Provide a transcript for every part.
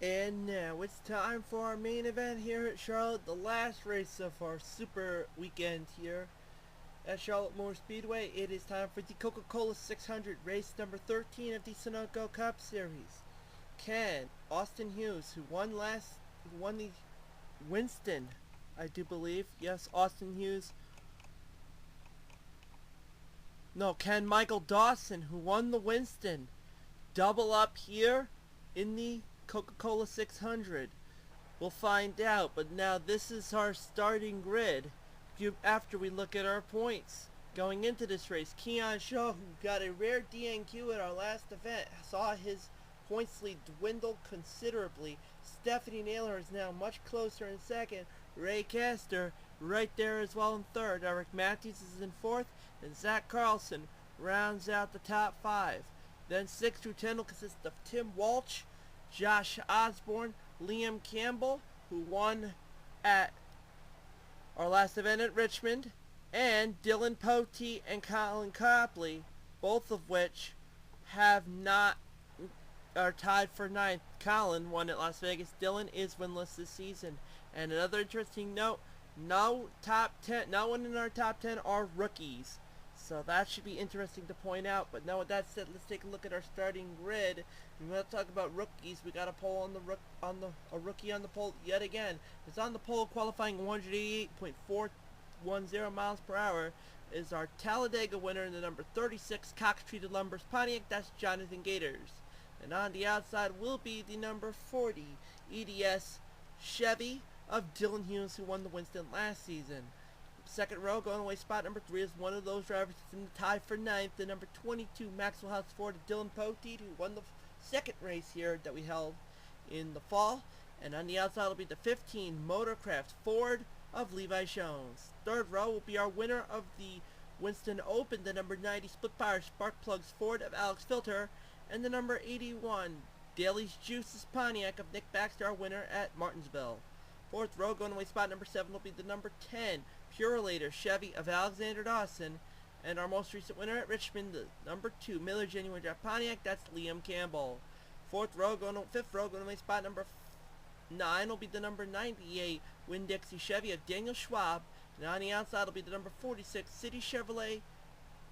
And now it's time for our main event here at Charlotte, the last race of our super weekend here at Charlotte Motor Speedway. It is time for the Coca-Cola 600, race number 13 of the Sunoco Cup Series. Can Austin Hughes, who won the Winston, I do believe. Yes, Austin Hughes. No, can Michael Dawson, who won the Winston, double up here in the Coca-Cola 600? We'll find out, but now this is our starting grid after we look at our points. Going into this race, Keon Shaw, who got a rare DNQ at our last event, saw his points lead dwindle considerably. Stephanie Naylor is now much closer in second. Ray Castor right there as well in third. Eric Matthews is in fourth, and Zach Carlson rounds out the top five. Then 6 through 10 will consist of Tim Walsh, Josh Osborne, Liam Campbell, who won at our last event at Richmond, and Dylan Poteet and Colin Copley, both of which are tied for ninth. Colin won at Las Vegas. Dylan is winless this season. And another interesting note, no one in our top 10 are rookies. So that should be interesting to point out. But now with that said, let's take a look at our starting grid. We're going to talk about rookies. We got a poll a rookie on the pole yet again. It's on the pole, qualifying 188.410 miles per hour. Is our Talladega winner in the number 36 Cox Treated Lumbers Pontiac. That's Jonathan Gators. And on the outside will be the number 40 EDS Chevy of Dylan Hughes, who won the Winston last season. Second row, going away spot number 3 is one of those drivers that's in the tie for ninth. The number 22 Maxwell House Ford of Dylan Poteet, who won the second race here that we held in the fall. And on the outside will be the 15 Motorcraft Ford of Levi Jones. Third row will be our winner of the Winston Open, the number 90 Split Power Spark Plugs Ford of Alex Filter, and the number 81 Daly's Juices Pontiac of Nick Baxter, our winner at Martinsville. Fourth row, going away spot number 7 will be the number 10 Purelator Chevy of Alexander Dawson, and our most recent winner at Richmond, the number 2 Miller Genuine Draft Pontiac. That's Liam Campbell. Fifth row, going away spot number 9 will be the number 98 Winn-Dixie Chevy of Daniel Schwab, and on the outside will be the number 46 City Chevrolet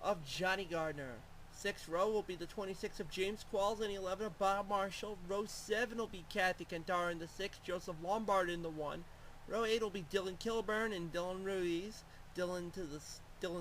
of Johnny Gardner. Sixth row will be the 26 of James Qualls and the 11 of Bob Marshall. Row 7 will be Kathy Cantara in the 6, Joseph Lombard in the 1. Row 8 will be Dylan Kilburn and Dylan Ruiz, Dylan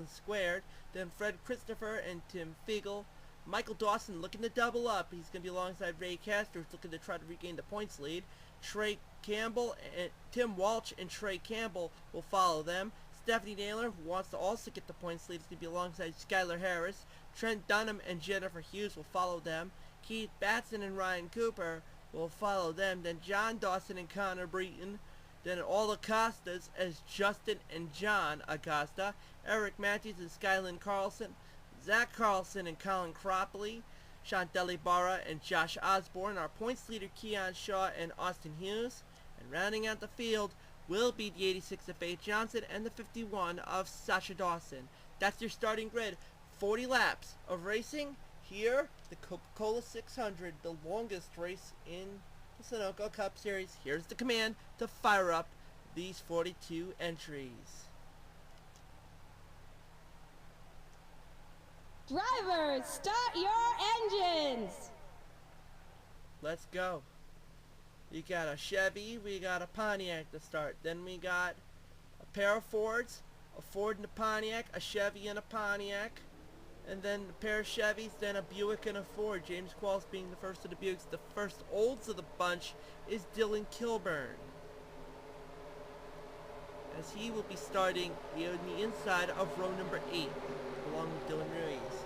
squared. Then Fred Christopher and Tim Fiegel. Michael Dawson looking to double up. He's going to be alongside Ray Castor, who's looking to try to regain the points lead. Trey Campbell and Tim Walsh and Trey Campbell will follow them. Stephanie Naylor, who wants to also get the points lead, is going to be alongside Skylar Harris. Trent Dunham and Jennifer Hughes will follow them. Keith Batson and Ryan Cooper will follow them. Then John Dawson and Connor Breton. Then all Acostas as Justin and John Acosta. Eric Matthews and Skylin Carlson. Zach Carlson and Colin Cropley. Chantelli Barra and Josh Osborne. Our points leader Keon Shaw and Austin Hughes. And rounding out the field will be the 86 of Faith Johnson and the 51 of Sasha Dawson. That's your starting grid. 40 laps of racing here, the Coca-Cola 600, the longest race in the Sunoco Cup Series. Here's the command to fire up these 42 entries. Drivers, start your engines! Let's go. We got a Chevy, we got a Pontiac to start. Then we got a pair of Fords, a Ford and a Pontiac, a Chevy and a Pontiac, and then a pair of Chevys, then a Buick and a Ford. James Qualls being the first of the Buicks. The first olds of the bunch is Dylan Kilburn, as he will be starting on the inside of row number 8, along with Dylan Ruiz.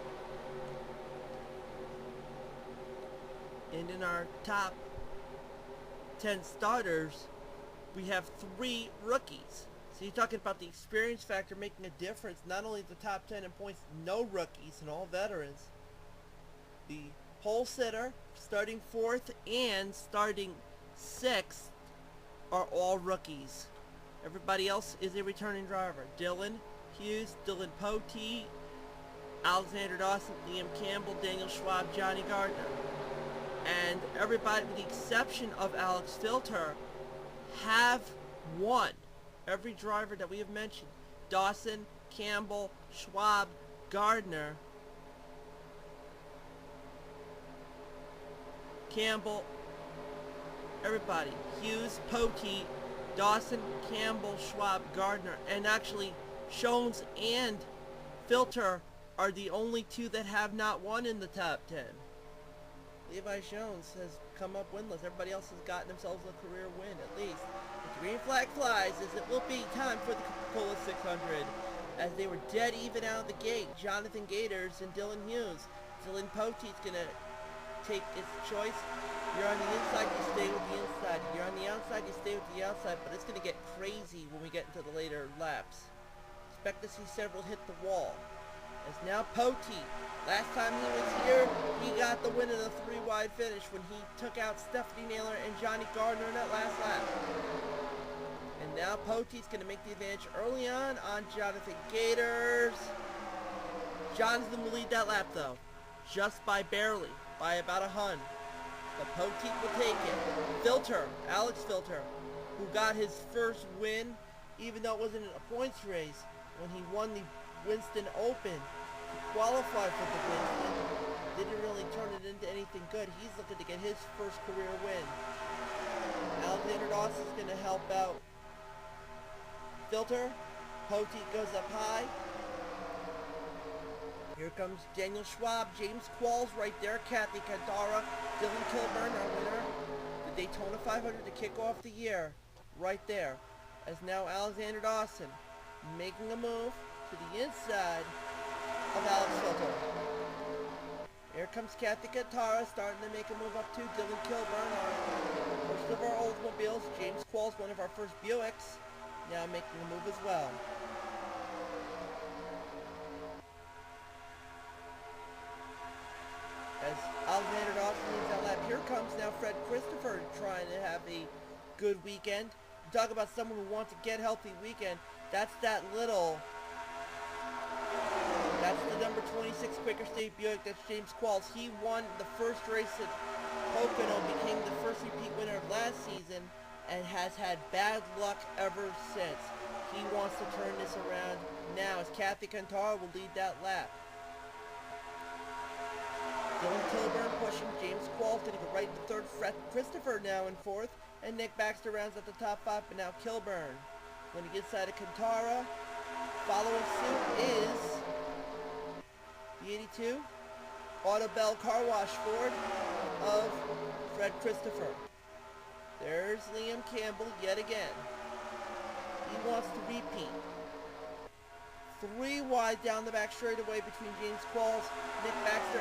And in our top 10 starters, we have 3 rookies. So you're talking about the experience factor making a difference. Not only the top 10 in points, no rookies and all veterans. The pole sitter, starting 4th and starting 6th, are all rookies. Everybody else is a returning driver. Dylan Hughes, Dylan Poteet, Alexander Dawson, Liam Campbell, Daniel Schwab, Johnny Gardner. and everybody, with the exception of Alex Filter, have won. Every driver that we have mentioned, Dawson, Campbell, Schwab, Gardner, Campbell, everybody, Hughes, Poteet, Dawson, Campbell, Schwab, Gardner, and actually Shones and Filter are the only two that have not won in the top 10. Levi Jones has come up winless. Everybody else has gotten themselves a career win, at least. The green flag flies as it will be time for the Coca-Cola 600. As they were dead even out of the gate, Jonathan Gators and Dylan Hughes. Dylan Poteet's going to take his choice. You're on the inside, you stay with the inside. You're on the outside, you stay with the outside. But it's going to get crazy when we get into the later laps. Expect to see several hit the wall. As now Poteet, last time he was here, he got the win in a 3-wide finish when he took out Stephanie Naylor and Johnny Gardner in that last lap. And now Poteet's going to make the advantage early on Jonathan Gators. Jonathan will lead that lap though, just by barely, by about a hun. But Poteet will take it. Filter, Alex Filter, who got his first win, even though it wasn't a points race, when he won the Winston Open to qualify for the Winston, didn't really turn it into anything good. He's looking to get his first career win. Alexander Dawson's going to help out Filter. Poteet goes up high. Here comes Daniel Schwab, James Qualls right there, Kathy Cantara, Dylan Kilburn, our winner. The Daytona 500 to kick off the year, right there. As now Alexander Dawson making a move to the inside of Alex Filter. Here comes Kathy Cantara starting to make a move up to Dylan Kilburn, our first of our Oldsmobiles. James Qualls, one of our first Buicks, now making a move as well. As Alexander Dawson leads that lap, here comes now Fred Christopher trying to have a good weekend. Talk about someone who wants to get healthy weekend. That's the number 26 Quaker State Buick. That's James Qualls. He won the first race at Pocono, became the first repeat winner of last season, and has had bad luck ever since. He wants to turn this around now as Kathy Cantara will lead that lap. Dylan Kilburn pushing James Qualls, going to go right to third. Fred Christopher now in fourth. And Nick Baxter rounds up the top 5, but now Kilburn. When he gets side of Cantara, following suit is the 82 Autobell Car Wash Ford of Fred Christopher. There's Liam Campbell yet again. He wants to repeat. 3 wide down the back straightaway between James Qualls, Nick Baxter,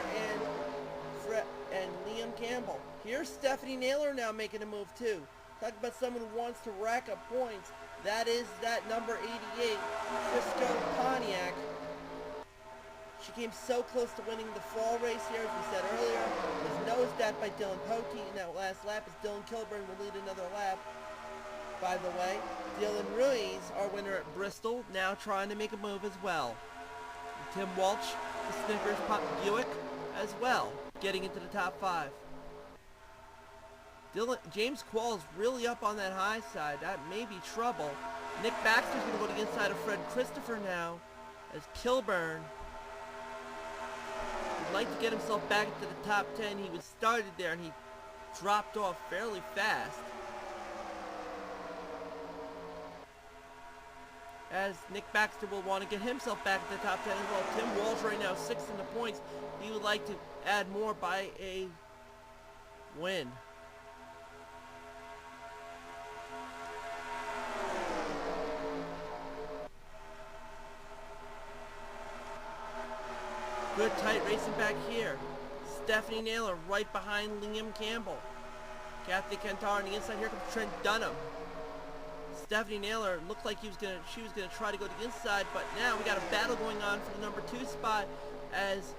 and Liam Campbell. Here's Stephanie Naylor now making a move too. Talk about someone who wants to rack up points. That is that number 88, Frisco Pontiac. She came so close to winning the fall race here, as we said earlier. Was nosed at by Dylan Poteet in that last lap, as Dylan Kilburn will lead another lap. By the way, Dylan Ruiz, our winner at Bristol, now trying to make a move as well. Tim Walsh, the Snickers Pop Buick, as well, getting into the top 5. James Qualls really up on that high side. That may be trouble. Nick Baxter's going to go to the inside of Fred Christopher now, as Kilburn would like to get himself back into the top 10. He was started there and he dropped off fairly fast. As Nick Baxter will want to get himself back at the top 10 as well. Tim Walsh right now 6th in the points. He would like to add more by a win. Good tight racing back here. Stephanie Naylor right behind Liam Campbell. Kathy Cantara on the inside. Here comes Trent Dunham. Stephanie Naylor looked like she was gonna try to go to the inside, but now we got a battle going on for the number 2 spot as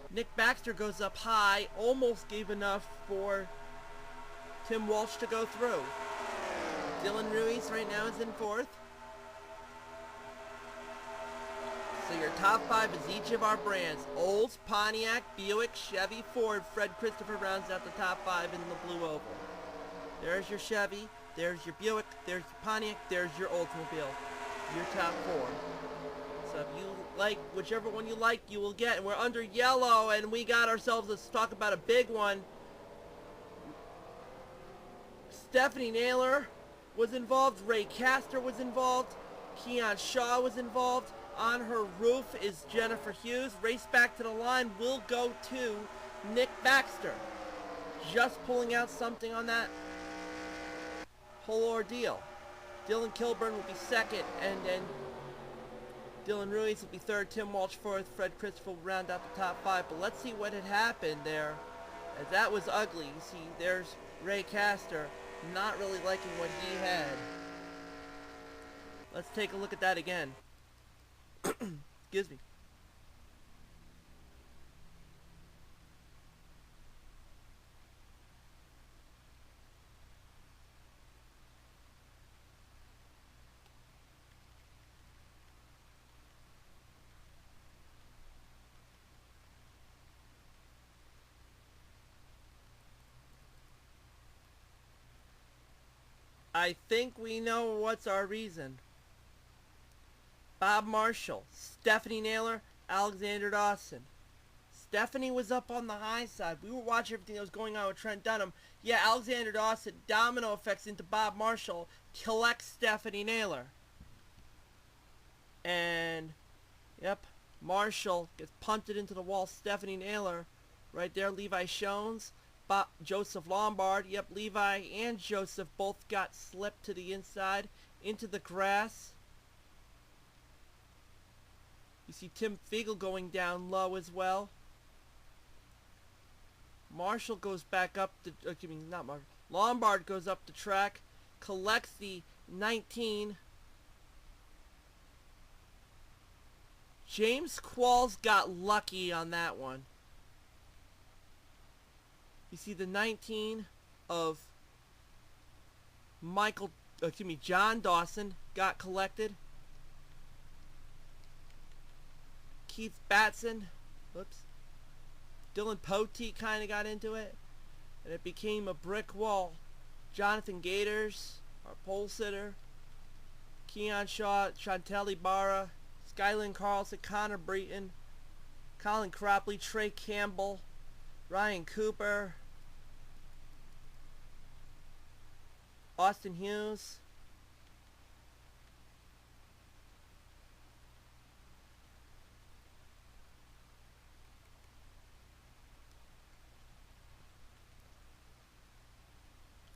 Nick Baxter goes up high, almost gave enough for Tim Walsh to go through. Dylan Ruiz right now is in 4th. So your top 5 is each of our brands. Olds, Pontiac, Buick, Chevy, Ford. Fred Christopher rounds out the top 5 in the blue oval. There's your Chevy, there's your Buick, there's your Pontiac, there's your Oldsmobile. Your top 4. So if you like whichever one you like, you will get. And we're under yellow, and we got ourselves, let's talk about a big one. Stephanie Naylor was involved, Ray Castor was involved, Keon Shaw was involved. On her roof is Jennifer Hughes. Race back to the line will go to Nick Baxter. Just pulling out something on that whole ordeal. Dylan Kilburn will be second, and then Dylan Ruiz will be third, Tim Walsh fourth, Fred Christopher will round out the top 5. But let's see what had happened there, as that was ugly. You see, there's Ray Castor not really liking what he had. Let's take a look at that again. Excuse me. I think we know what's our reason. Bob Marshall, Stephanie Naylor, Alexander Dawson. Stephanie was up on the high side. We were watching everything that was going on with Trent Dunham. Yeah, Alexander Dawson, domino effects into Bob Marshall, collects Stephanie Naylor. And, yep, Marshall gets punted into the wall. Stephanie Naylor, right there, Levi Shones. Joseph Lombard, yep, Levi and Joseph both got slipped to the inside, into the grass. You see Tim Fiegel going down low as well. Marshall goes back up the, not Marshall, Lombard goes up the track, collects the 19. James Qualls got lucky on that one. You see the 19 of John Dawson got collected. Keith Batson, whoops, Dylan Poteet kind of got into it, and it became a brick wall. Jonathan Gators, our pole sitter, Keon Shaw, Chantel Ibarra, Skylin Carlson, Connor Breton, Colin Cropley, Trey Campbell, Ryan Cooper, Austin Hughes,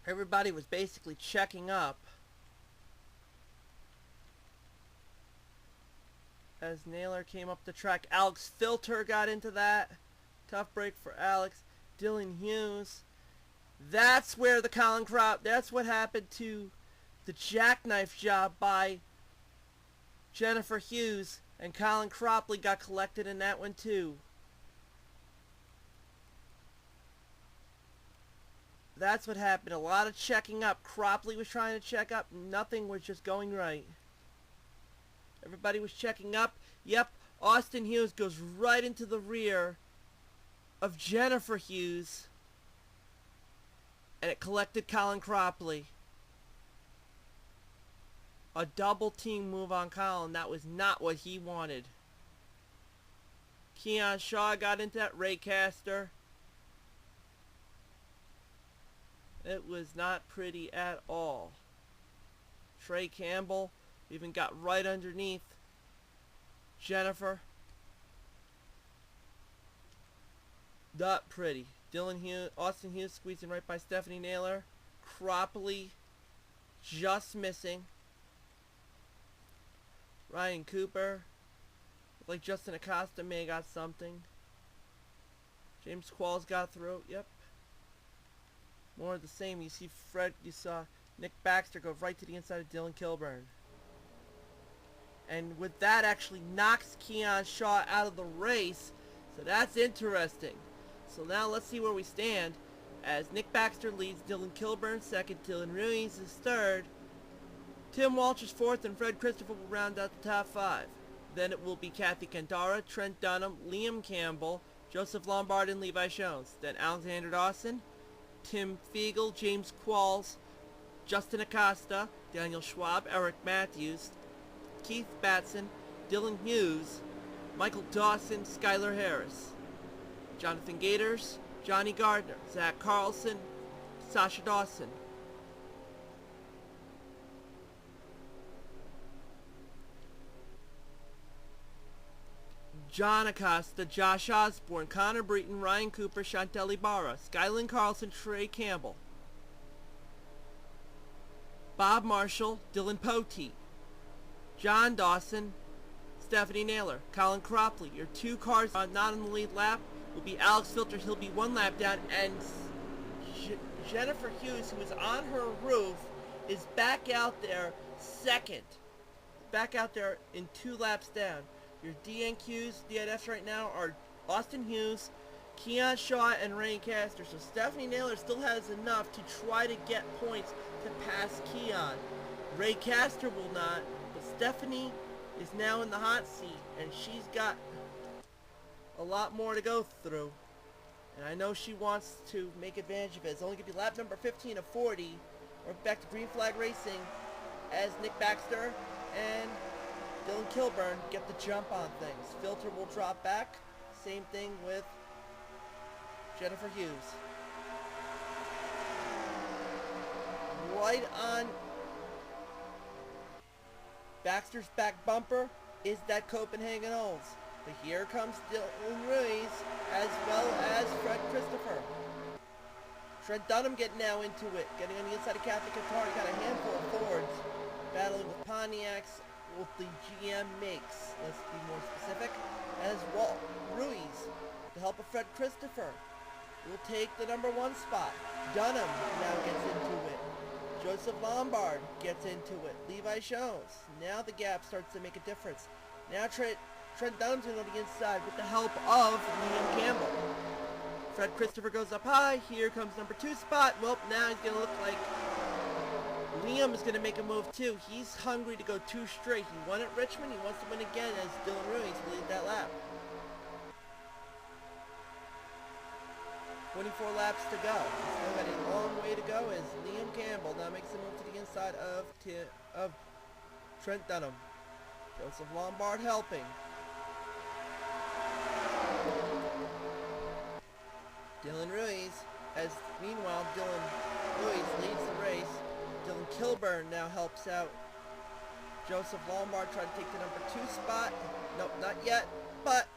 everybody was basically checking up as Naylor came up the track. Alex Filter got into that. Tough break for Alex. Dylan Hughes. That's where the Colin Crop, that's what happened to the jackknife job by Jennifer Hughes, and Colin Cropley got collected in that one too. That's what happened. A lot of checking up. Cropley was trying to check up. Nothing was just going right. Everybody was checking up. Yep, Austin Hughes goes right into the rear of Jennifer Hughes, and it collected Colin Cropley. A double team move on Colin. That was not what he wanted. Keon Shaw got into that. Ray Castor. It was not pretty at all. Trey Campbell even got right underneath Jennifer. Not pretty. Dylan Hughes, Austin Hughes squeezing right by Stephanie Naylor. Cropley just missing. Ryan Cooper. Like Justin Acosta may have got something. James Qualls got through. Yep. More of the same. You see you saw Nick Baxter go right to the inside of Dylan Kilburn. And with that actually knocks Keon Shaw out of the race. So that's interesting. So now let's see where we stand. As Nick Baxter leads, Dylan Kilburn second, Dylan Ruiz is third. Tim Walsh is fourth, and Fred Christopher will round out the top 5. Then it will be Kathy Cantara, Trent Dunham, Liam Campbell, Joseph Lombard, and Levi Jones. Then Alexander Dawson, Tim Fiegel, James Qualls, Justin Acosta, Daniel Schwab, Eric Matthews, Keith Batson, Dylan Hughes, Michael Dawson, Skylar Harris, Jonathan Gators, Johnny Gardner, Zach Carlson, Sasha Dawson. John Acosta, Josh Osborne, Connor Breton, Ryan Cooper, Chantel Ibarra, Skylin Carlson, Trey Campbell, Bob Marshall, Dylan Poteet, John Dawson, Stephanie Naylor, Colin Cropley. Your two cars not on the lead lap will be Alex Filter. He'll be one lap down, and Jennifer Hughes, who is on her roof, is back out there second. Back out there in 2 laps down. Your DNQs, DNFs right now are Austin Hughes, Keon Shaw, and Ray Castor. So Stephanie Naylor still has enough to try to get points to pass Keon. Ray Castor will not, but Stephanie is now in the hot seat, and she's got a lot more to go through. And I know she wants to make advantage of it. It's only going to be lap number 15 of 40. We're back to Green Flag Racing as Nick Baxter and Dylan Kilburn get the jump on things. Filter will drop back. Same thing with Jennifer Hughes. Right on Baxter's back bumper is that Copenhagen Olds. But here comes Dylan Ruiz as well as Fred Christopher. Trent Dunham getting now into it. Getting on the inside of Kathy Qatar. You got a handful of Fords battling with Pontiacs with the GM makes. Let's be more specific. As Walt Ruiz, with the help of Fred Christopher, will take the number 1 spot. Dunham now gets into it. Joseph Lombard gets into it. Levi Jones. Now the gap starts to make a difference. Now Trent Dunham's going to go to the inside with the help of Liam Campbell. Fred Christopher goes up high. Here comes number 2 spot. Well, now he's going to look like Liam is going to make a move too. He's hungry to go 2 straight. He won at Richmond. He wants to win again as Dylan Ruiz will lead that lap. 24 laps to go. Still got a long way to go as Liam Campbell now makes a move to the inside of Trent Dunham. Joseph Lombard helping. Dylan Ruiz, as meanwhile Dylan Ruiz leads the race. Dylan Kilburn now helps out Joseph Lombard, trying to take the number 2 spot. Nope, not yet, but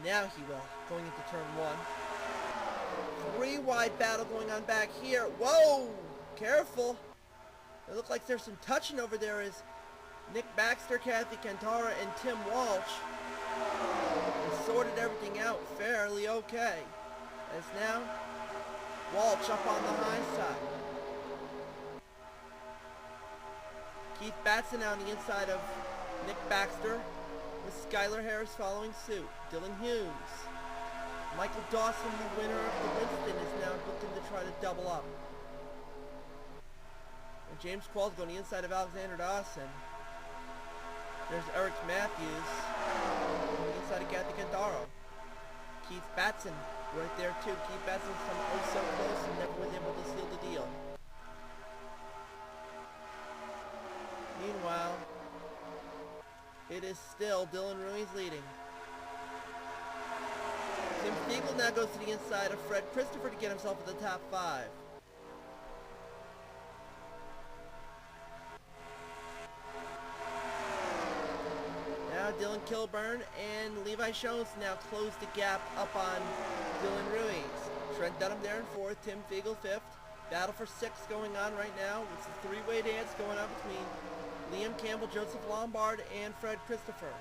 now he will, going into turn 1. 3 wide battle going on back here. Whoa! Careful. It looks like there's some touching over there as Nick Baxter, Kathy Cantara, and Tim Walsh sorted everything out fairly okay. As now, Walsh up on the high side. Keith Batson on the inside of Nick Baxter, with Skylar Harris following suit. Dylan Hughes. Michael Dawson, the winner of the Winston, is now looking to try to double up. And James Qualls going to the inside of Alexander Dawson. There's Eric Matthews on the inside of Kathy Cantaro. Keith Batson right there too. Keith Batson's come oh so close and never was able to seal the deal. Meanwhile, it is still Dylan Ruiz leading. Tim Fiegel now goes to the inside of Fred Christopher to get himself in the top 5. Now Dylan Kilburn and Levi Jones now close the gap up on Dylan Ruiz. Trent Dunham there in 4th, Tim Fiegel 5th. Battle for 6th going on right now. It's a 3-way dance going on between Liam Campbell, Joseph Lombard, and Fred Christopher.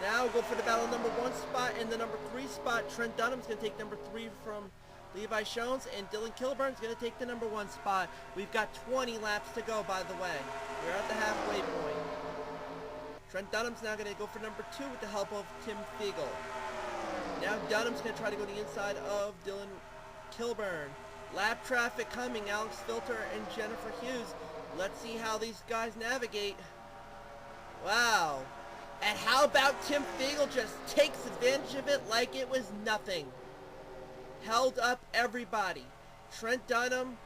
Now we'll go for the battle number 1 spot and the number 3 spot. Trent Dunham's going to take number 3 from Levi Jones, and Dylan Kilburn's going to take the number 1 spot. We've got 20 laps to go, by the way. We're at the halfway point. Trent Dunham's now going to go for number 2 with the help of Tim Fiegel. Now Dunham's going to try to go to the inside of Dylan Kilburn. Lap traffic coming, Alex Filter and Jennifer Hughes. Let's see how these guys navigate. Wow. And how about Tim Fiegel just takes advantage of it like it was nothing? Held up everybody. Trent Dunham,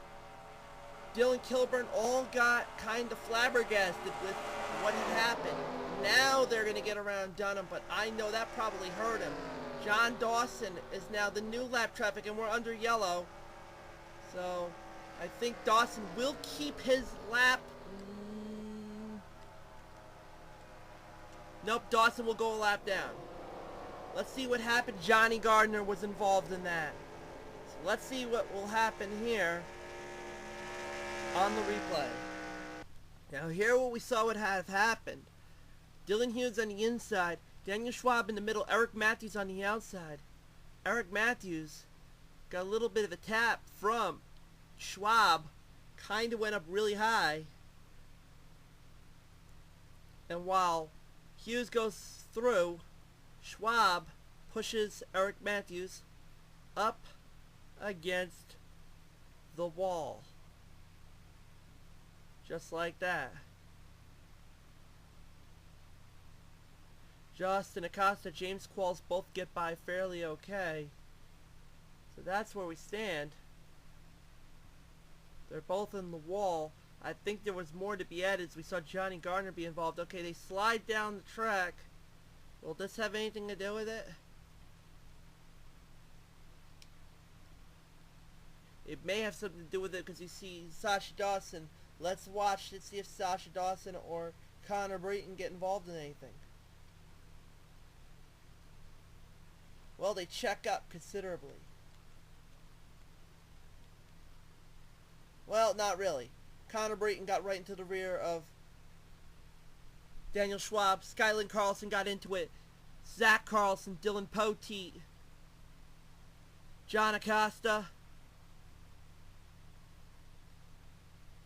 Dylan Kilburn all got kind of flabbergasted with what had happened. Now they're going to get around Dunham, but I know that probably hurt him. John Dawson is now the new lap traffic, and we're under yellow. So I think Dawson will keep his lap. Nope, Dawson will go a lap down. Let's see what happened. Johnny Gardner was involved in that. So let's see what will happen here on the replay. Now here what we saw would have happened. Dylan Hughes on the inside, Daniel Schwab in the middle, Eric Matthews on the outside. Eric Matthews got a little bit of a tap from Schwab, kind of went up really high. And while Hughes goes through, Schwab pushes Eric Matthews up against the wall. Just like that. Justin Acosta, James Qualls both get by fairly okay. So that's where we stand. They're both in the wall. I think there was more to be added as we saw Johnny Gardner be involved. Okay, they slide down the track. Will this have anything to do with it? It may have something to do with it because you see Sasha Dawson. Let's watch to see if Sasha Dawson or Connor Breton get involved in anything. Well, they check up considerably. Well, not really. Connor Breton got right into the rear of Daniel Schwab. Skyland Carlson got into it. Zach Carlson, Dylan Poteet, John Acosta,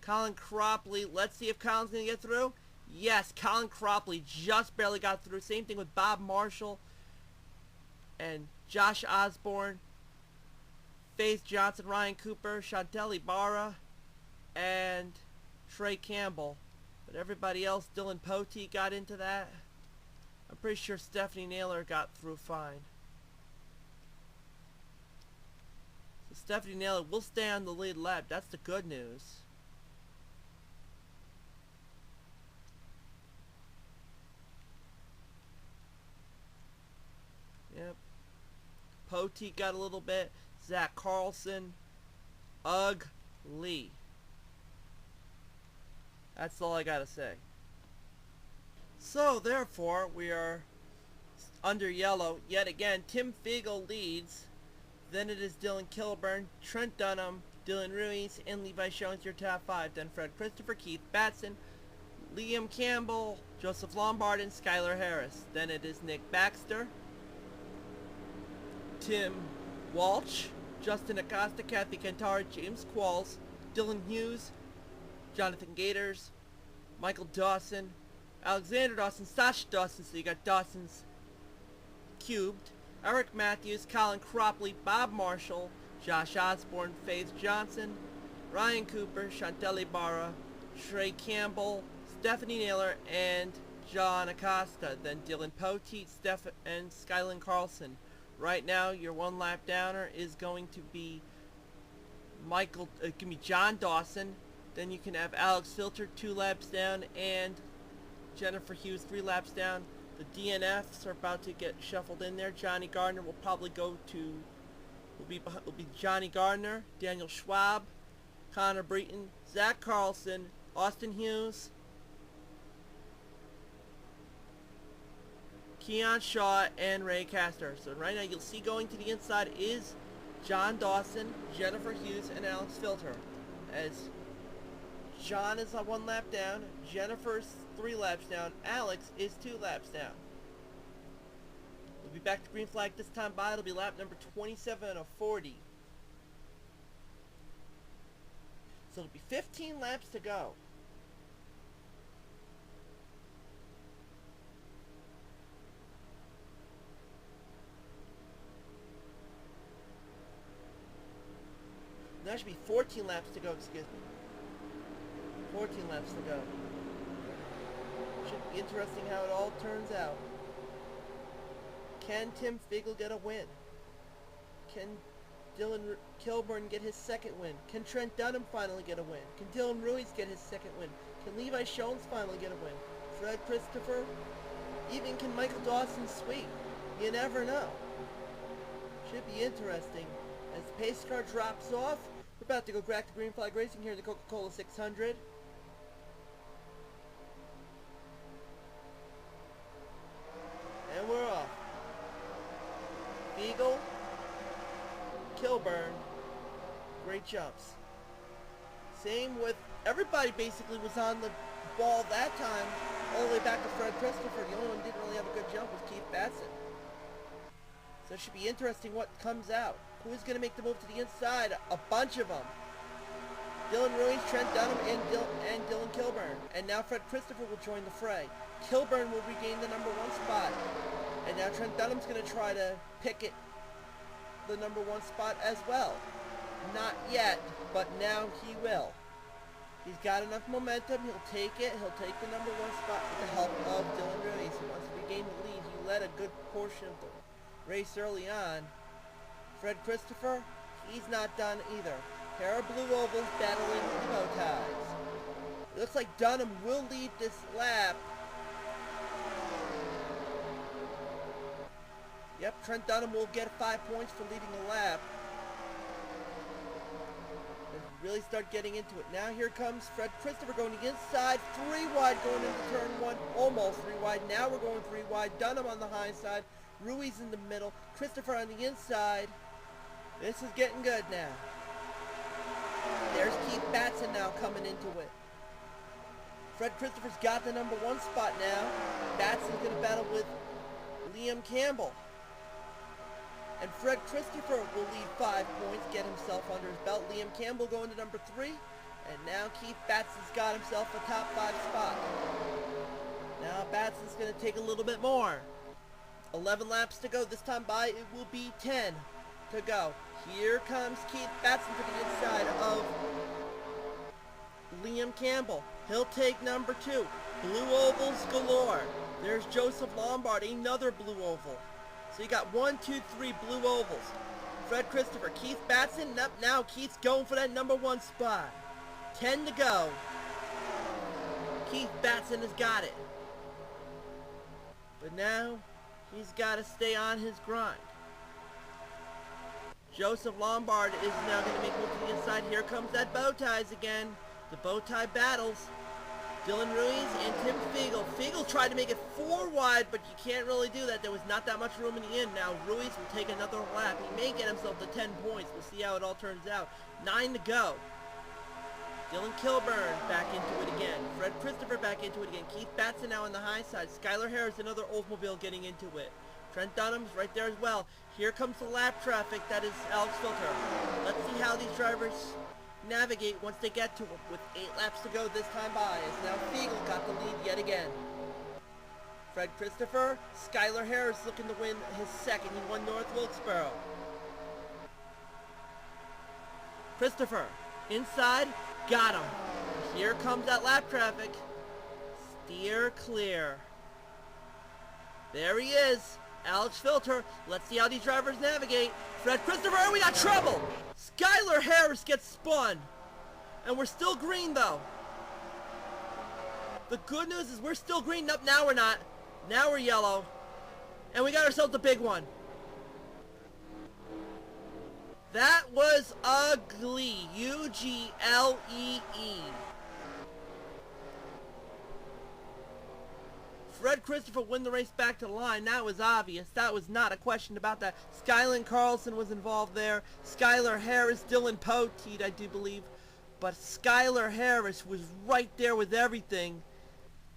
Colin Cropley. Let's see if Colin's going to get through. Yes, Colin Cropley just barely got through. Same thing with Bob Marshall and Josh Osborne, Faith Johnson, Ryan Cooper, Chantel Ibarra, and Trey Campbell. But everybody else, Dylan Poteet got into that. I'm pretty sure Stephanie Naylor got through fine. So Stephanie Naylor will stay on the lead lap. That's the good news. Yep. Poteet got a little bit. Zach Carlson. Ugly. That's all I gotta say. So, therefore, we are under yellow. Yet again, Tim Fiegel leads. Then it is Dylan Kilburn, Trent Dunham, Dylan Ruiz, and Levi Jones, your top five. Then Fred Christopher, Keith Batson, Liam Campbell, Joseph Lombard, and Skylar Harris. Then it is Nick Baxter, Tim Walsh, Justin Acosta, Kathy Kantara, James Qualls, Dylan Hughes, Jonathan Gators, Michael Dawson, Alexander Dawson, Sasha Dawson, so you got Dawson's cubed, Eric Matthews, Colin Cropley, Bob Marshall, Josh Osborne, Faith Johnson, Ryan Cooper, Chantel Ibarra, Trey Campbell, Stephanie Naylor, and John Acosta. Then Dylan Poteet, and Skyland Carlson. Right now, your one lap downer is going to be John Dawson. Then you can have Alex Filter 2 laps down and Jennifer Hughes 3 laps down. The DNFs are about to get shuffled in there. Johnny Gardner will probably go to, will be Johnny Gardner, Daniel Schwab, Connor Breton, Zach Carlson, Austin Hughes, Keon Shaw, and Ray Castor. So right now you'll see going to the inside is John Dawson, Jennifer Hughes, and Alex Filter. As John is on 1 lap down, Jennifer's 3 laps down, Alex is 2 laps down. We'll be back to green flag this time by. It'll be lap number 27 of 40. So it'll be 15 laps to go. That should be 14 laps to go, excuse me. 14 laps to go. Should be interesting how it all turns out. Can Tim Fiegel get a win? Can Dylan Kilburn get his second win? Can Trent Dunham finally get a win? Can Dylan Ruiz get his second win? Can Levi Schoens finally get a win? Fred Christopher? Even can Michael Dawson sweep? You never know. Should be interesting. As the pace car drops off, we're about to go back to green flag racing here in the Coca-Cola 600. And we're off. Fiegel, Kilburn, great jumps. Same with everybody basically was on the ball that time, all the way back to Fred Christopher. The only one who didn't really have a good jump was Keith Batson. So it should be interesting what comes out. Who's going to make the move to the inside? A bunch of them. Dylan Ruiz, Trent Dunham, and Dylan Kilburn. And now Fred Christopher will join the fray. Kilburn will regain the number 1 spot. And now Trent Dunham's going to try to picket the number 1 spot as well. Not yet, but now he will. He's got enough momentum. He'll take it. He'll take the number 1 spot with the help of Dylan Ruiz. He wants to regain the lead. He led a good portion of the race early on. Fred Christopher, he's not done either. Pair of blue ovals battling the bow ties. It looks like Dunham will lead this lap. Yep, Trent Dunham will get 5 points for leading the lap. And really start getting into it. Now here comes Fred Christopher going to the inside. 3 wide going into turn 1. Almost 3 wide. Now we're going 3 wide. Dunham on the high side. Ruiz in the middle. Christopher on the inside. This is getting good now. There's Keith Batson now coming into it. Fred Christopher's got the number 1 spot now. Batson's going to battle with Liam Campbell. And Fred Christopher will lead 5 points, get himself under his belt. Liam Campbell going to number 3. And now Keith Batson's got himself a top 5 spot. Now Batson's going to take a little bit more. 11 laps to go. This time by it will be 10 to go. Here comes Keith Batson to the inside of Liam Campbell. He'll take number 2. Blue ovals galore. There's Joseph Lombard, another blue oval. So you got 1, 2, 3 blue ovals. Fred Christopher, Keith Batson. Up now, Keith's going for that number 1 spot. 10 to go. Keith Batson has got it. But now, he's got to stay on his grind. Joseph Lombard is now going to make a move to the inside. Here comes that bow ties again. The bow tie battles. Dylan Ruiz and Tim Fiegel. Fiegel tried to make it 4 wide, but you can't really do that. There was not that much room in the end. Now Ruiz will take another lap. He may get himself to 10 points. We'll see how it all turns out. 9 to go. Dylan Kilburn back into it again. Fred Christopher back into it again. Keith Batson now on the high side. Skylar Harris, another Oldsmobile, getting into it. Trent Dunham's right there as well. Here comes the lap traffic. That is Alex Filter. Let's see how these drivers navigate once they get to him. With 8 laps to go this time by, as now Fiegel got the lead yet again. Fred Christopher, Skylar Harris looking to win his second. He won North Wilkesboro. Christopher, inside, got him. Here comes that lap traffic. Steer clear. There he is, Alex Filter. Let's see how these drivers navigate. Fred Christopher, and we got trouble. Skylar Harris gets spun. And we're still green, though. The good news is we're still green. Nope, now we're not. Now we're yellow. And we got ourselves a big one. That was ugly. U-G-L-E-E. Fred Christopher win the race back to the line. That was obvious. That was not a question about that. Skyland Carlson was involved there. Skylar Harris, Dylan Poteet, I do believe. But Skylar Harris was right there with everything.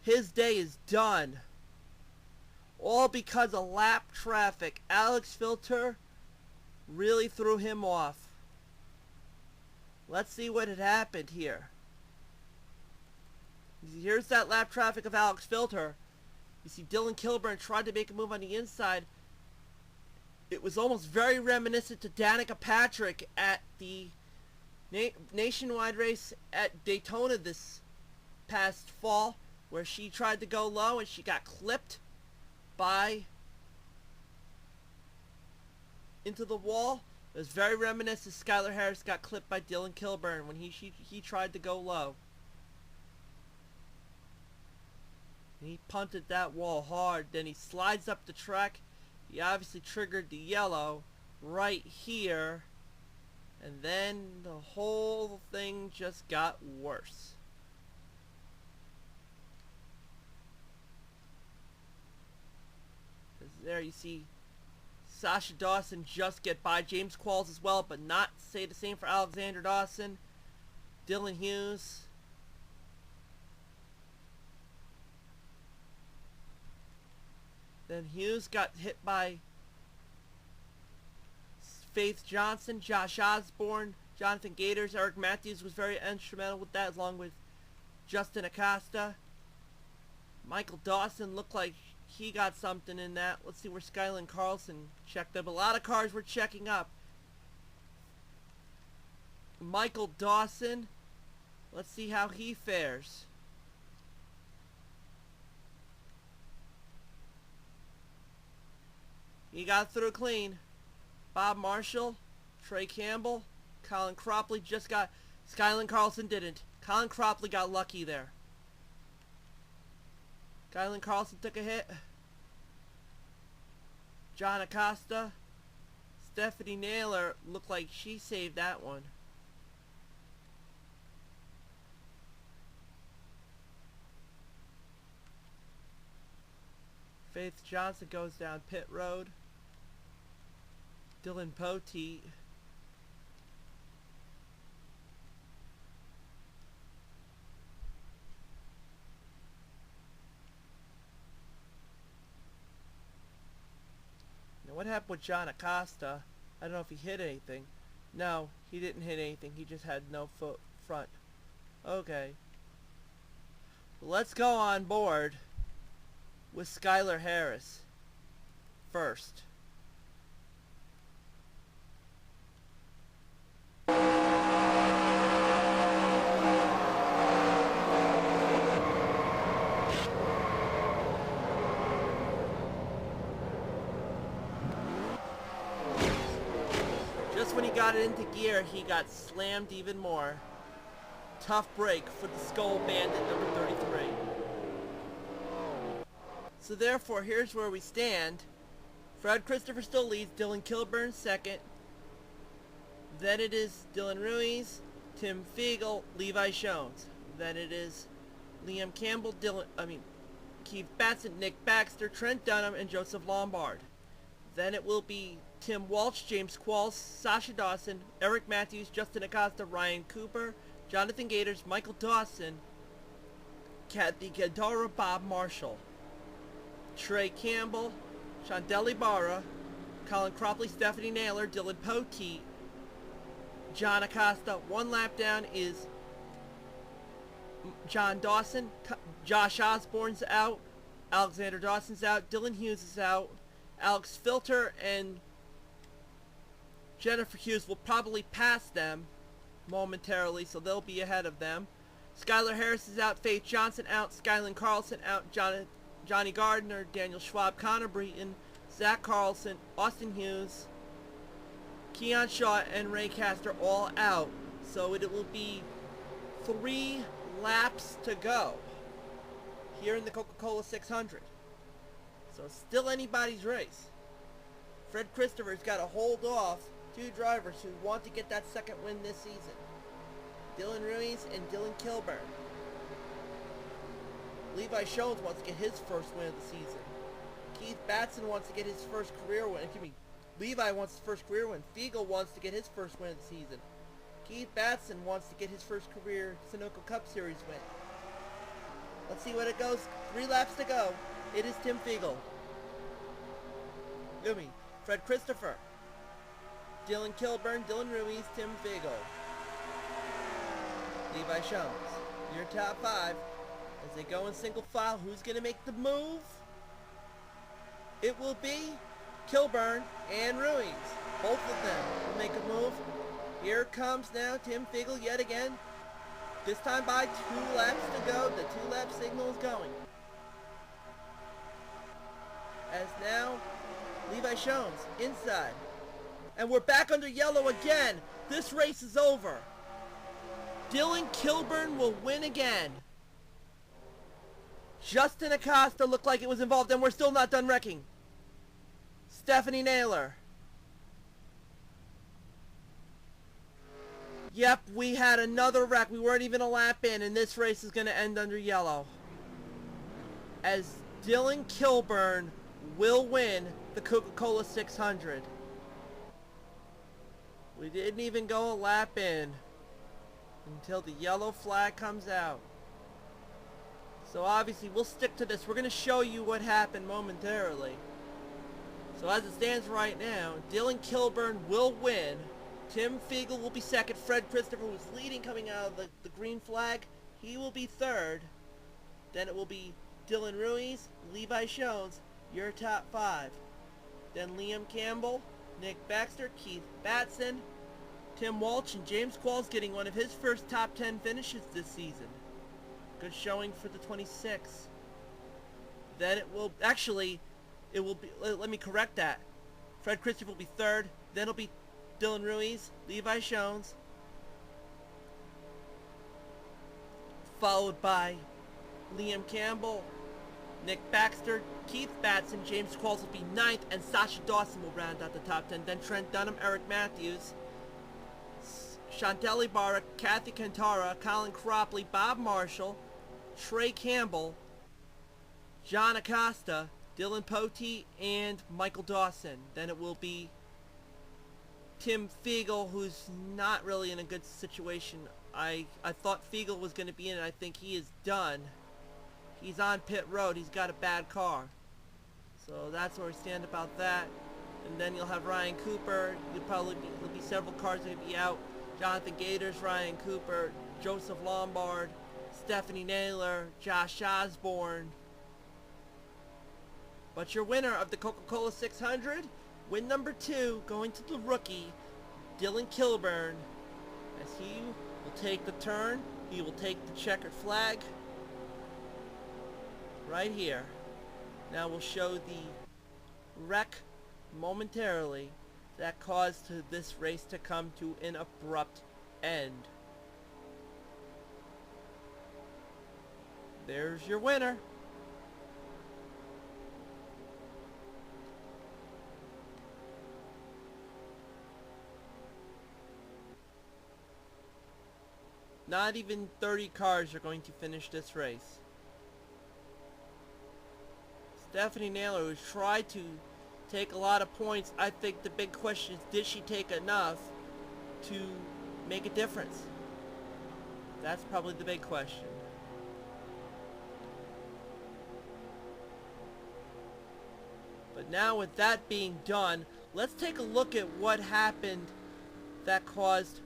His day is done. All because of lap traffic. Alex Filter really threw him off. Let's see what had happened here. Here's that lap traffic of Alex Filter. You see Dylan Kilburn tried to make a move on the inside. It was almost very reminiscent to Danica Patrick at the nationwide race at Daytona this past fall. where she tried to go low and she got clipped by into the wall. It was very reminiscent. Skylar Harris got clipped by Dylan Kilburn when he tried to go low. And he punted that wall hard. Then he slides up the track. He obviously triggered the yellow right here. And then the whole thing just got worse. There you see Sasha Dawson just get by James Qualls as well, but not say the same for Alexander Dawson. Dylan Hughes. Then Hughes got hit by Faith Johnson, Josh Osborne, Jonathan Gators. Eric Matthews was very instrumental with that, along with Justin Acosta. Michael Dawson looked like he got something in that. Let's see where Skyland Carlson checked up. A lot of cars were checking up. Michael Dawson, let's see how he fares. He got through clean. Bob Marshall, Trey Campbell, Colin Cropley just got... Skyland Carlson didn't. Colin Cropley got lucky there. Skyland Carlson took a hit. John Acosta. Stephanie Naylor looked like she saved that one. Faith Johnson goes down pit road. Dylan Poteet. Now what happened with John Acosta? I don't know if he hit anything. No, he didn't hit anything. He just had no foot front. Okay. Let's go on board with Skylar Harris first. Just when he got it into gear, he got slammed even more. Tough break for the Skull Bandit number 33. So therefore, here's where we stand. Fred Christopher still leads, Dylan Kilburn second. Then it is Dylan Ruiz, Tim Fiegel, Levi Shones. Then it is Liam Campbell, Keith Batson, Nick Baxter, Trent Dunham, and Joseph Lombard. Then it will be Tim Walsh, James Qualls, Sasha Dawson, Eric Matthews, Justin Acosta, Ryan Cooper, Jonathan Gators, Michael Dawson, Kathy Gadara, Bob Marshall, Trey Campbell, Chandeli Barra, Colin Cropley, Stephanie Naylor, Dylan Poteet, John Acosta. One lap down is John Dawson. Josh Osborne's out. Alexander Dawson's out. Dylan Hughes is out. Alex Filter and Jennifer Hughes will probably pass them momentarily, so they'll be ahead of them. Skylar Harris is out. Faith Johnson out. Skyland Carlson out. Johnny Gardner, Daniel Schwab, Connor Breton, Zach Carlson, Austin Hughes, Keon Shaw, and Ray Castor all out. So it will be 3 laps to go here in the Coca-Cola 600. So still anybody's race. Fred Christopher's got to hold off 2 drivers who want to get that second win this season. Dylan Ruiz and Dylan Kilburn. Levi Shones wants to get his first win of the season. Keith Batson wants to get his first career win. Levi wants his first career win. Fiegel wants to get his first win of the season. Keith Batson wants to get his first career Sunoco Cup Series win. Let's see what it goes. 3 laps to go. It is Tim Fiegel. Fred Christopher. Dylan Kilburn, Dylan Ruiz, Tim Fiegel. Levi Shones. Your top 5. As they go in single file, who's going to make the move? It will be Kilburn and Ruiz. Both of them will make a move. Here comes now Tim Fiegel yet again. This time by 2 laps to go. The 2-lap signal is going. As now, Levi Shones inside. And we're back under yellow again. This race is over. Dylan Kilburn will win again. Justin Acosta looked like it was involved, and we're still not done wrecking. Stephanie Naylor. Yep, we had another wreck. We weren't even a lap in, and this race is going to end under yellow. As Dylan Kilburn will win the Coca-Cola 600. We didn't even go a lap in until the yellow flag comes out. So obviously we'll stick to this. We're going to show you what happened momentarily. So as it stands right now, Dylan Kilburn will win. Tim Fiegel will be second. Fred Christopher, who's leading coming out of the green flag, he will be third. Then it will be Dylan Ruiz, Levi Shones, your top 5. Then Liam Campbell, Nick Baxter, Keith Batson, Tim Walsh, and James Qualls getting one of his first top 10 finishes this season. Good showing for the 26. Then it will, actually, it will be, let me correct that. Fred Christopher will be third. Then it'll be Dylan Ruiz, Levi Shones, followed by Liam Campbell, Nick Baxter, Keith Batson, James Qualls will be 9th, and Sasha Dawson will round out the top 10. Then Trent Dunham, Eric Matthews, Chantel Ibarra, Kathy Cantara, Colin Cropley, Bob Marshall, Trey Campbell, John Acosta, Dylan Pote, and Michael Dawson. Then it will be Tim Fiegel, who's not really in a good situation. I thought Fiegel was going to be in it. I think he is done. He's on pit road. He's got a bad car. So that's where we stand about that. And then you'll have Ryan Cooper. There'll be several cars that will be out. Jonathan Gators, Ryan Cooper, Joseph Lombard, Stephanie Naylor, Josh Osborne. But your winner of the Coca-Cola 600, win number 2, going to the rookie, Dylan Kilburn, as he will take the turn. He will take the checkered flag right here. Now we'll show the wreck momentarily that caused this race to come to an abrupt end. There's your winner. Not even 30 cars are going to finish this race. Stephanie Naylor, who tried to take a lot of points, I think the big question is, did she take enough to make a difference? That's probably the big question. But now with that being done, let's take a look at what happened that caused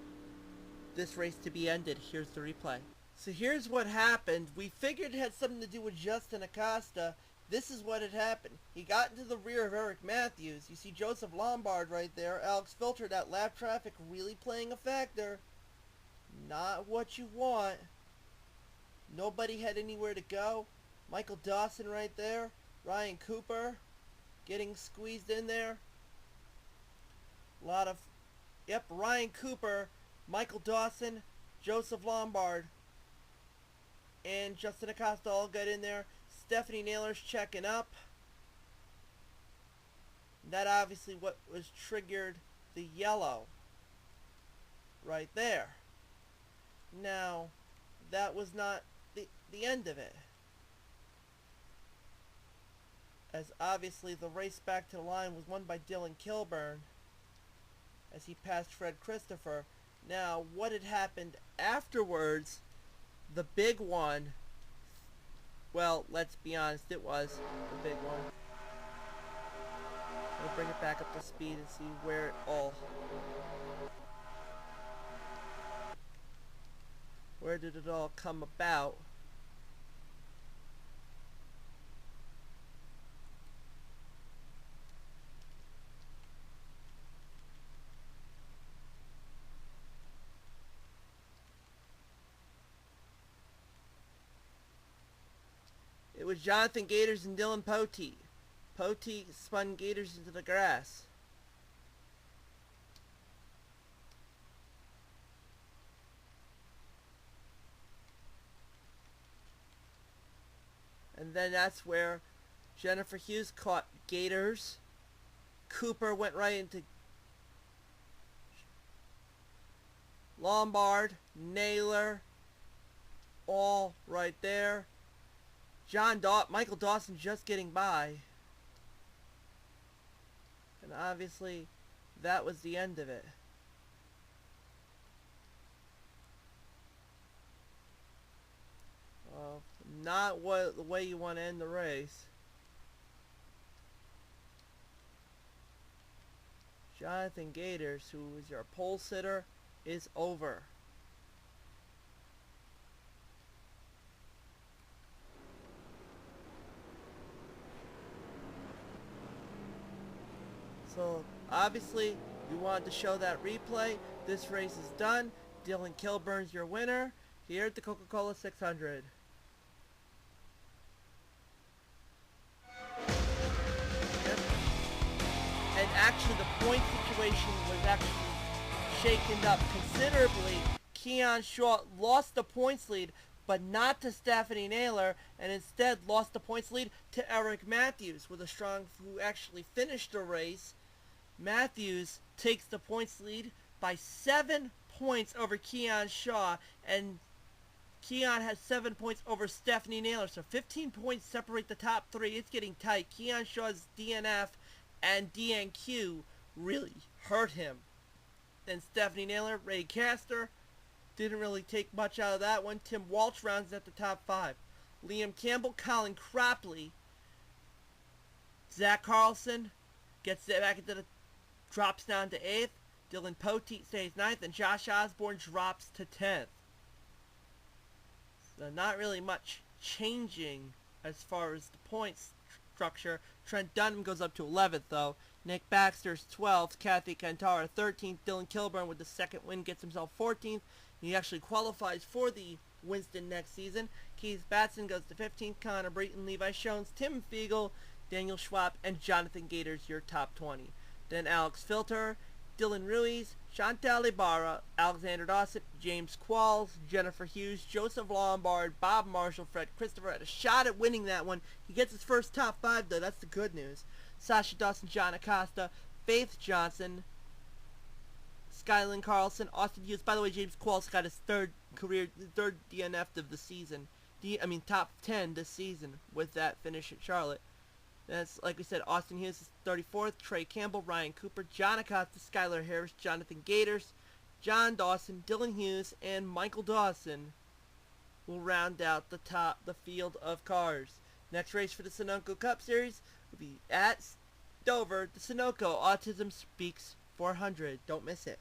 this race to be ended. Here's the replay. So here's what happened. We figured it had something to do with Justin Acosta. This is what had happened. He got into the rear of Eric Matthews. You see Joseph Lombard right there. Alex Filter, that lap traffic really playing a factor. Not what you want. Nobody had anywhere to go. Michael Dawson right there. Ryan Cooper getting squeezed in there. A lot of, yep, Ryan Cooper, Michael Dawson, Joseph Lombard, and Justin Acosta all got in there. Stephanie Naylor's checking up. That obviously what was triggered the yellow right there. Now, that was not the end of it, as obviously the race back to the line was won by Dylan Kilburn as he passed Fred Christopher. Now, what had happened afterwards, the big one, well, let's be honest, it was the big one. We'll bring it back up to speed and see where it all, where did it all come about. was Jonathan Gators and Dylan Poteet. Poteet spun Gators into the grass. And then that's where Jennifer Hughes caught Gators. Cooper went right into Lombard, Naylor, all right there. Michael Dawson just getting by. And obviously, that was the end of it. Well, not the way you want to end the race. Jonathan Gators, who is your pole sitter, is over. So obviously you wanted to show that replay. This race is done. Dylan Kilburn's your winner here at the Coca-Cola 600. Yep. And actually the point situation was actually shaken up considerably. Keon Shaw lost the points lead, but not to Stephanie Naylor, and instead lost the points lead to Eric Matthews, who actually finished the race. Matthews takes the points lead by 7 points over Keon Shaw, and Keon has 7 points over Stephanie Naylor, so 15 points separate the top three. It's getting tight. Keon Shaw's DNF and DNQ really hurt him. Then Stephanie Naylor, Ray Castor, didn't really take much out of that one. Tim Walsh rounds at the top 5. Liam Campbell, Colin Cropley, Zach Carlson gets it back into drops down to 8th. Dylan Poteet stays 9th, and Josh Osborne drops to 10th. So not really much changing as far as the points structure. Trent Dunham goes up to 11th though. Nick Baxter's 12th. Kathy Cantara 13th. Dylan Kilburn with the second win gets himself 14th. He actually qualifies for the Winston next season. Keith Batson goes to 15th. Connor Breton, Levi Shones, Tim Fiegel, Daniel Schwab, and Jonathan Gators your top 20. Then Alex Filter, Dylan Ruiz, Chantal Ibarra, Alexander Dawson, James Qualls, Jennifer Hughes, Joseph Lombard, Bob Marshall, Fred Christopher had a shot at winning that one. He gets his first top 5 though, that's the good news. Sasha Dawson, John Acosta, Faith Johnson, Skylin Carlson, Austin Hughes. By the way, James Qualls got his third DNF of the season. Top 10 this season with that finish at Charlotte. That's, like we said, Austin Hughes is 34th, Trey Campbell, Ryan Cooper, John Acosta, Skylar Harris, Jonathan Gators, John Dawson, Dylan Hughes, and Michael Dawson will round out the field of cars. Next race for the Sunoco Cup Series will be at Dover, the Sunoco Autism Speaks 400. Don't miss it.